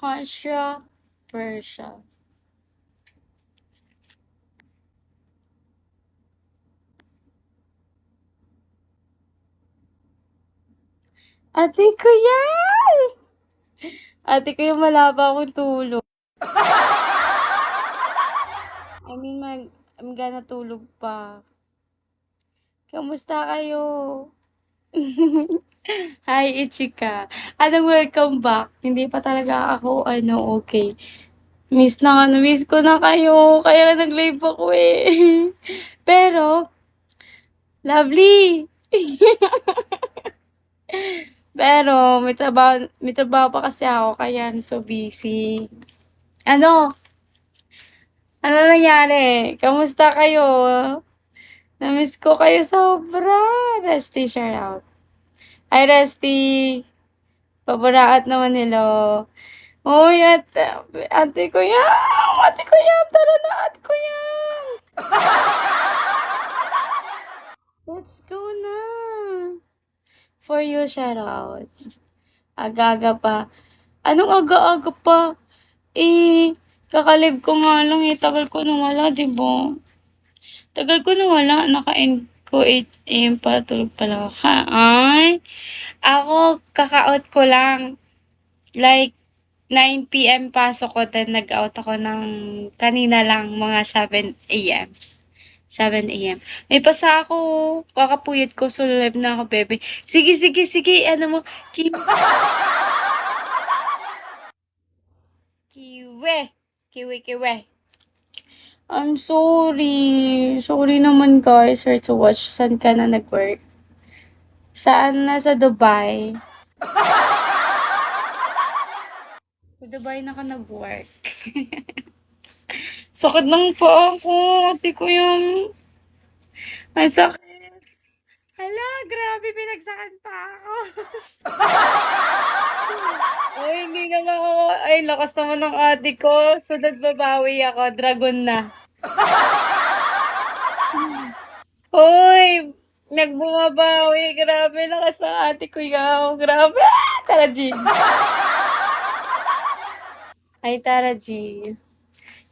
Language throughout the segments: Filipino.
Controversial. Ate ko yan! Ate ko yung malaba akong tulog. I'm gonna tulog pa. Kamusta kayo? Hi, Ichika. Welcome back. Hindi pa talaga ako, okay. Miss ko na kayo. Kaya nag-live ako eh. Pero, lovely! Pero, may trabaho pa kasi ako, kaya I'm so busy. Ano? Ano nangyari? Kamusta kayo? Namiss ko kayo sobra. Resty, shout out. Hi, Resty. Pabaraat naman nila. Uy, ate ko yan. Ate ko yan. Tara na, ate ko yan. Let's go na. For you, shout out. Aga-aga pa. Anong aga-aga pa? Kakalive ko nga lang eh. Tagal ko nawala, diba? Tagal ko nawala. Naka-end ko 8 AM pa. Tulog pala. Ha? Ay? Ako, kaka-out ko lang. Like, 9 PM pasok ko, then nag-out ako ng kanina lang, mga 7 AM. 7 AM. May pasa ako. Kakapuyot ko. So, live na ako, bebe. Sige, sige, sige. Ano mo? Kiwe. Kiwe, kiwe. I'm sorry. Sorry naman, guys. Sorry to watch. Saan ka na nag-work? Saan? Nasa Dubai. Sa Dubai na ka nag-work. Sakit ng paa ko. Ate ko yung... Ay, sakit. Hala, grabe. Pinagsakan pa ako. Ay, hindi naman ako. Ay, lakas naman ng ate ko. So, nagbabawi ako. Dragon na. Hoy! Nagbumabawi. Grabe, lakas ng ate ko yaw. Grabe. Tara, G. Ay, Tara, G.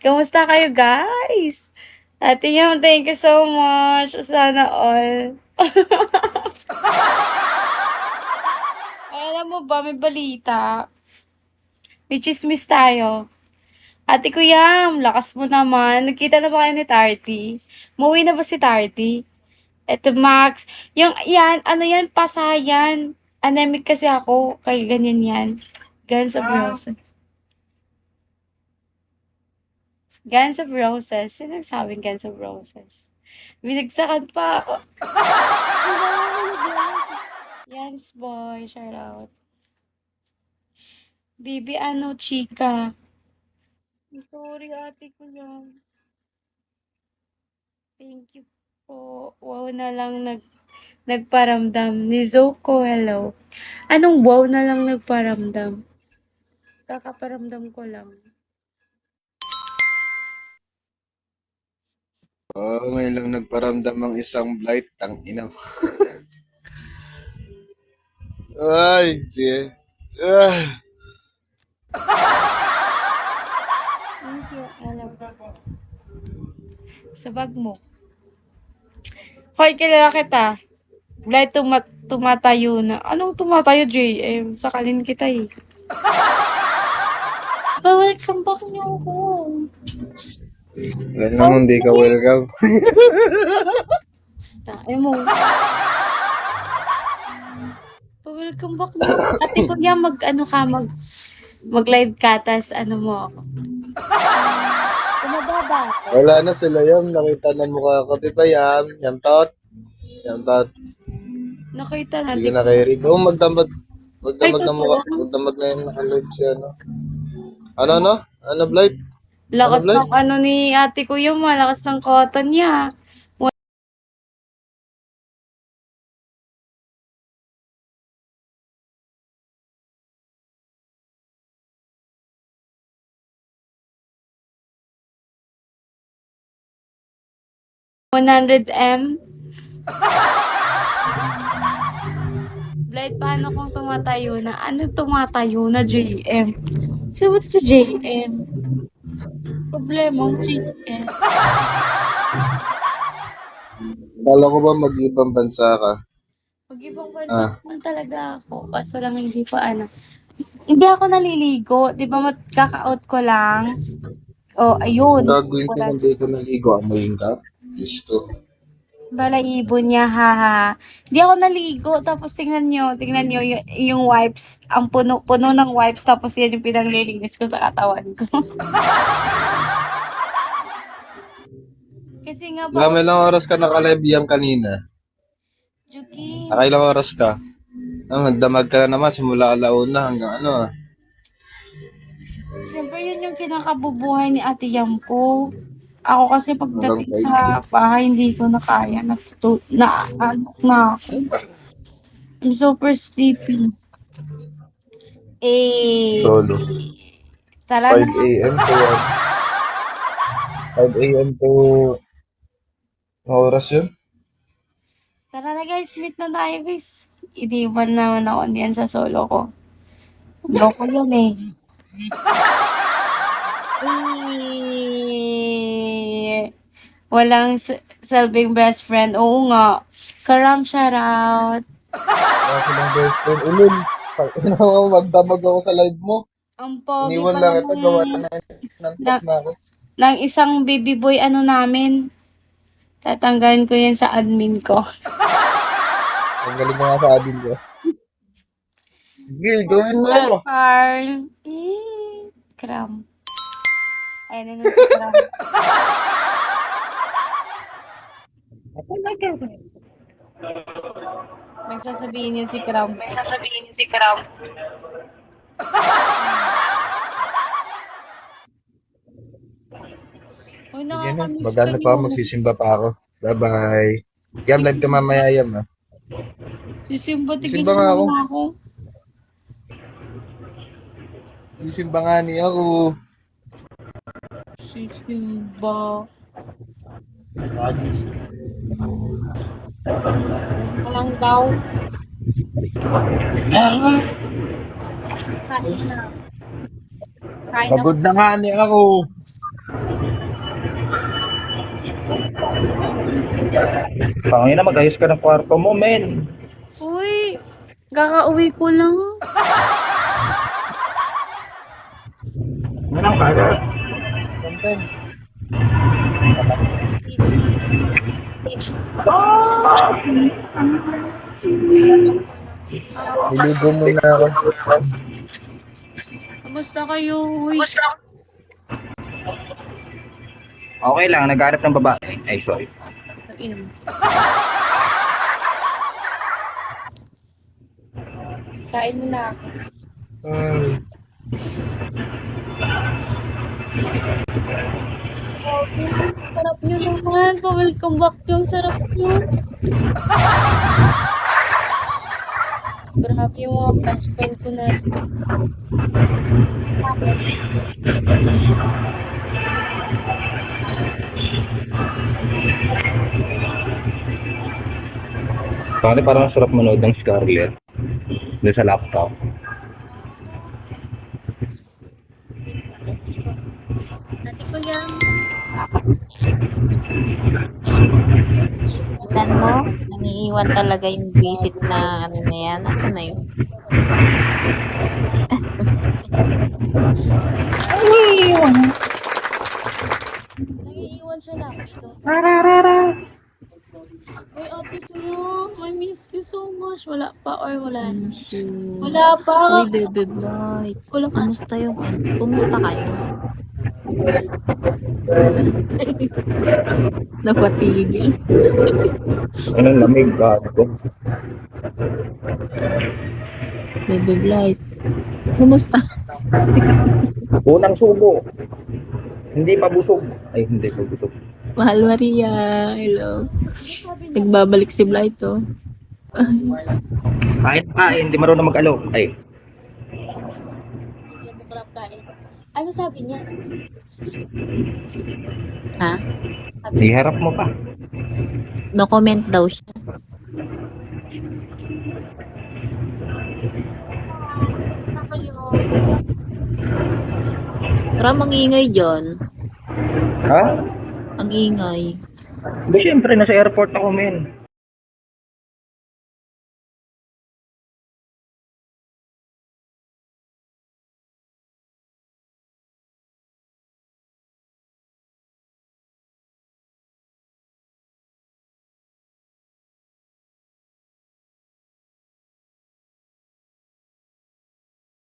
Kamusta kayo, guys? Ate Yam, thank you so much. Sana all. Ay, alam mo ba, may balita. May chismis tayo. Ate ko Yam, lakas mo naman. Nagkita na ba kayo ni Tarty? Umuwi na ba si Tarty? Eto, Max. Yan, pasayan. Anemic kasi ako. Kaya ganyan yan. Guns of Roses. Guns of Roses. Sino nagsabing Guns of Roses? Binagsakan pa ako. Yes, boy. Shout out. Bibi, chika. Sorry, ate ko yan. Thank you po. Wow na lang nagparamdam. Ni Zoko, hello. Anong wow na lang nagparamdam? Kakaparamdam ko lang. Ngayon lang nagparamdam ang isang blight. Ina mo. Ay, sige. Thank you, alam. Sa bag mo. Hoy, kilala kita. Blight tumatayo na. Anong tumatayo, JM? Sakalin kita eh. Welcome back niyo ako. Wala naman, di ka welcome. Tayo mo. Welcome back niyo. Ate ko yan, mag-live ka, tas mo ako. Tumababa ako. Wala na sila Yam. Nakita na mukha ko. Diba Yam? Yam tot? Yam tot. Nakita Hindi natin. ka na kay Rick. Oh, magdamag na mukha. Magdamag na yung naka-live siya, no? Ano, blight? Ano, Lakas Blay? ng ano ni ate Kuya, malakas ng cotton niya. 100M. Blight, paano kung tumatayo na? Ano tumatayo na, JM? So, what's sa JM? Problema mo, JM. Kala ko ba mag-ibang bansa ka? Mag-ibang bansa Ah, naman talaga ako. Kaso lang hindi pa ano. Hindi ako naliligo. Di ba kaka-out ko lang? Oh, ayun. gagawin ko Wala. kung di ko naligo. Amoyin ka? Diyos ko. Balahibo niya, haha. Di ako naligo. Tapos tingnan nyo yung wipes. Ang puno ng wipes. Tapos yan yung pinanglilinis ko sa katawan ko. Kasi nga ba, Ilang oras ka naka-live yam kanina? Juki, Nakailang oras ka? Nagdamag ka na naman simula alauna hanggang ano ah. siyempre yun yung kinakabubuhay ni Ate Yam ko. Ako kasi Hanggang pagdating 5. sa bahay, hindi ko na kaya. Naanok na ako. I'm super sleepy. Eh, Solo. tara 5 na. a.m. to 5 a.m. to anong oras yun? Tara na guys, meet na tayo guys. Iniwan naman ako diyan sa solo ko. Loko yan eh. Walang selving best friend. Oo nga. Karam shoutout. Wala silang best friend. Ulul. Ano mo, magdamag ako sa live mo. Ang pogi Iniwan pa lang ito, gawa naman ng na, tap na ako. ng isang baby boy ano namin. Tatanggalin ko yan sa admin ko. Ang galing nga sa adin ko. Gil, gawin mo! Carl. Kram. Ayan na si Kram. May sasabihin yun si Kram. Uy, Sige na, nakakamiss magano pa ako, kayo. magsisimba pa ako. Bye-bye. Yam, live ka mamaya, Yam ah. Sisimba, Sisimba tigilan nga mo ako. na ako. Sisimba nga ni ako. Sisimba. Agis. Walang daw. Kain na. Kain na. Pagod na nga ni ako. Pangina, mag-ayos ka ng kwarto mo, men. Uy, kakauwi ko lang. Ano ang kaya? Niligo muna ako. Kamusta kayo? Uy, Okay lang, naghanap ng babae. Ay, sorry. inom. Kain mo na ako. Ay, Sarap nyo naman. Pa-welcome back yung sarap nyo. Grabe yung mga best friend ko na. Pangina, parang sarap manood ng Scarlet. Doon sa laptop. Ate ko yan. Tingnan mo, nangiiwan talaga yung visit na ano na yan. Asa na yun? Nangiiwan siya lang dito. Uy, ate ko yan. I miss you so much. Wala pa or wala na? Wala pa. Uy, baby boy. Wala ka. Kumusta yung ano? Kumusta kayo? Napatigil. Anong lamig ka? Baby Blight. Kumusta? Unang subo. Hindi pa busog. Ay, hindi pa busog. Mahal Maria. Hello. Nagbabalik si Blight, oh. Kain, hindi marunong mag-alok. Ay, Ano sabi niya? Ha? iharap mo pa. No comment daw siya. Tara, mangingay dyan. Ha? Ang ingay. Ba, syempre, nasa airport ako, men.